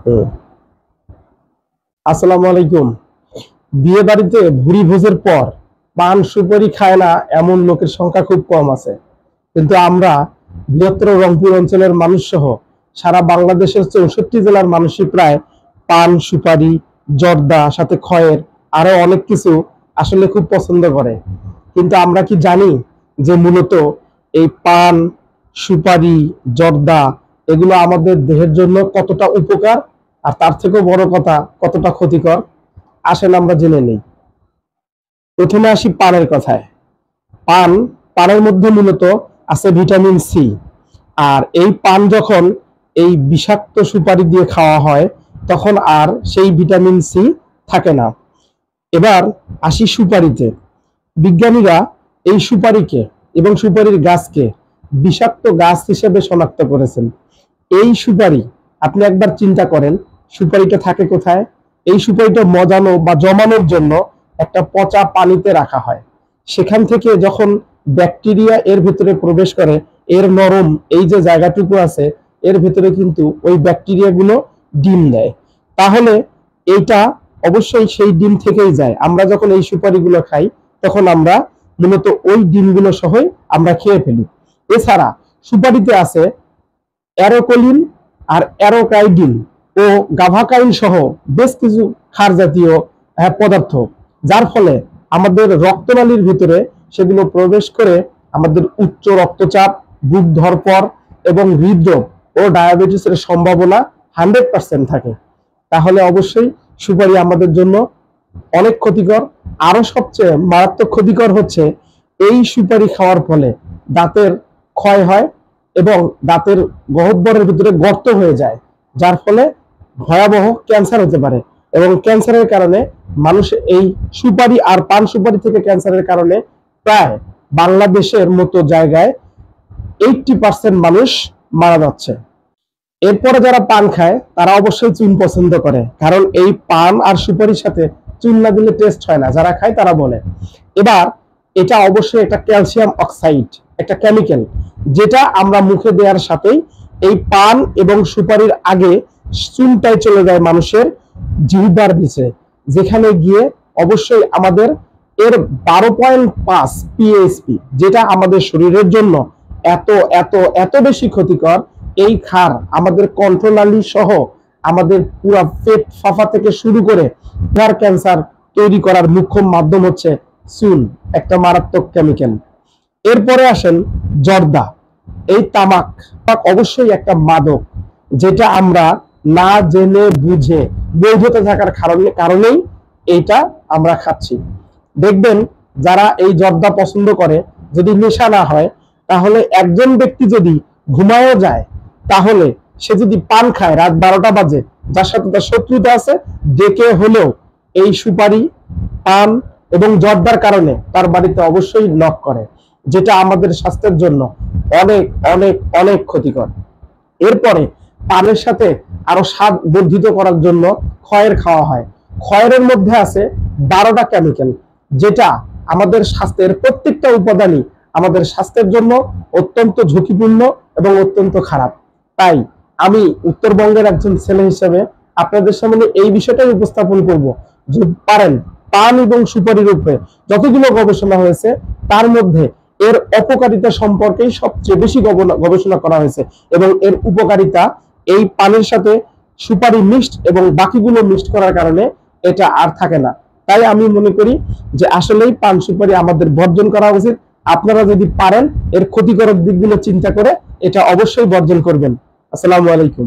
হুম। আসসালামু আলাইকুম। বিয়ে বাড়িতে ভুরি ভোজের পর পান সুপারি খায় না এমন লোকের সংখ্যা খুব কম আছে। কিন্তু আমরা বৃহত্তর রংপুর অঞ্চলের মানুষ সহ সারা বাংলাদেশের 64 জেলার মানুষই প্রায় পান সুপারি জর্দা সাথে খয়ের আরো অনেক কিছু আসলে খুব পছন্দ করে। কিন্তু আমরা কি জানি যে মূলত এই পান সুপারি জর্দা এগুলো আমাদের দেহের জন্য কতটা উপকার, আর তার থেকেও বড় কথা কতটা ক্ষতিকর? আসেন আমরা জেনে নেই। প্রথমে আসি পানের কথায়। পান পানের মধ্যে মূলত আছে ভিটামিন সি। আর এই পান যখন এই বিষাক্ত সুপারি দিয়ে খাওয়া হয় তখন আর সেই ভিটামিন সি থাকে না। এবার আসি সুপারিতে। বিজ্ঞানীরা এই সুপারিকে এবং সুপারির গাছকে বিষাক্ত গাছ হিসেবে শনাক্ত করেছেন। এই সুপারি আপনি একবার চিন্তা করেন, সুপারিটা থাকে কোথায়? এই সুপারিটা মজানো বা জমানোর জন্য একটা পচা পানিতে রাখা হয়। সেখান থেকে যখন ব্যাকটেরিয়া এর ভিতরে প্রবেশ করে, এর নরম এই যে জায়গাটুকু আছে এর ভিতরে কিন্তু ওই ব্যাকটেরিয়া গুলো ডিম দেয়। তাহলে এইটা অবশ্যই সেই ডিম থেকেই যায়। আমরা যখন এই সুপারিগুলো খাই তখন আমরা মূলত ওই ডিমগুলো সহই আমরা খেয়ে ফেলি। এছাড়া সুপারিতে আছে অ্যারোকোলিন আর অ্যারোকাইডিন ও গাভাকাইন সহ বেশ কিছু ক্ষার জাতীয় পদার্থ, যার ফলে আমাদের রক্তনালীর ভিতরে সেগুলো প্রবেশ করে আমাদের উচ্চ রক্তচাপ, বুক ধড়ফড় এবং হৃদরোগ ও ডায়াবেটিসের সম্ভাবনা 100% থাকে। তাহলে অবশ্যই সুপারি আমাদের জন্য অনেক ক্ষতিকর। আরো সবচেয়ে মারাত্মক ক্ষতিকর হচ্ছে এই সুপারি খাওয়ার ফলে দাঁতের ক্ষয় হয় এবং দাঁতের গহ্বরের ভিতরে গর্ত হয়ে যায়, যার ফলে ভয়াবহ ক্যান্সার হতে পারে। এবং ক্যান্সারের কারণে মানুষ এই সুপারি আর পান সুপারি থেকে ক্যান্সারের কারণে প্রায় বাংলাদেশের মতো জায়গায় 80% মানুষ মারা যাচ্ছে। এরপরে যারা পান খায় তারা অবশ্যই চুন পছন্দ করে, কারণ এই পান আর সুপারির সাথে চুন না দিলে টেস্ট হয় না, যারা খায় তারা বলে। এবার এটা অবশ্যই একটা ক্যালসিয়াম অক্সাইড, একটা কেমিক্যাল, যেটা আমরা মুখে দেওয়ার সাথেই এই পান এবং সুপারির আগে চুনটাই চলে যায় মানুষের জিহ্বার নিচে, যেখানে গিয়ে অবশ্যই আমাদের এর 12.5 পিএইচপি, যেটা আমাদের শরীরের জন্য এত এত এত বেশি ক্ষতিকর। এই ক্ষার আমাদের কন্ট্রোলালি সহ আমাদের পুরো পেট ফাফা থেকে শুরু করে লিভার ক্যান্সার তৈরি করার মুখ্য মাধ্যম হচ্ছে চুন, একটা মারাত্মক কেমিক্যাল। এরপরে আসেন জর্দা। এই তামাক অবশ্যই একটা মাদক, যেটা আমরা না জেনে বুঝে বৈধতা থাকার কারণেই এইটা আমরা খাচ্ছি। দেখবেন যারা এই জর্দা পছন্দ করে, যদি নেশা না হয় তাহলে একজন ব্যক্তি যদি ঘুমায়ও যায় তাহলে সে যদি পান খায় রাত 12টা বাজে, যার সাথে তার শত্রুতা আছে, ডেকে হলেও এই সুপারি পান এবং জর্দার কারণে তার বাড়িতে অবশ্যই নক করে, যেটা আমাদের স্বাস্থ্যের জন্য অনেক অনেক অনেক ক্ষতিকর। এরপরে পানের সাথে আরো স্বাদ বর্ধিত করার জন্য খয়ের খাওয়া হয়। খয়ের মধ্যে আছে 12টা কেমিক্যাল, যেটা আমাদের স্বাস্থ্যের প্রত্যেকটা উপাদানই আমাদের স্বাস্থ্যের জন্য অত্যন্ত ঝুঁকিপূর্ণ এবং অত্যন্ত খারাপ। তাই আমি উত্তরবঙ্গের একজন ছেলে হিসেবে আপনাদের সামনে এই বিষয়টাই উপস্থাপন করব, যদি পারেন পান এবং সুপারির উপরে যতগুলো গবেষণা হয়েছে তার মধ্যে এর অপকারিতা সম্পর্কেই সবচেয়ে বেশি গবেষণা করা হয়েছে, এবং এর উপকারিতা এই পানের সাথে সুপারি মিক্সড এবং বাকিগুলো মিক্সড করার কারণে এটা আর থাকে না। তাই আমি মনে করি যে আসলেই পান সুপারি আমাদের বর্জন করা উচিত। আপনারা যদি পারেন এর ক্ষতিকারক দিকগুলো চিন্তা করে এটা অবশ্যই বর্জন করবেন। আসসালামু আলাইকুম।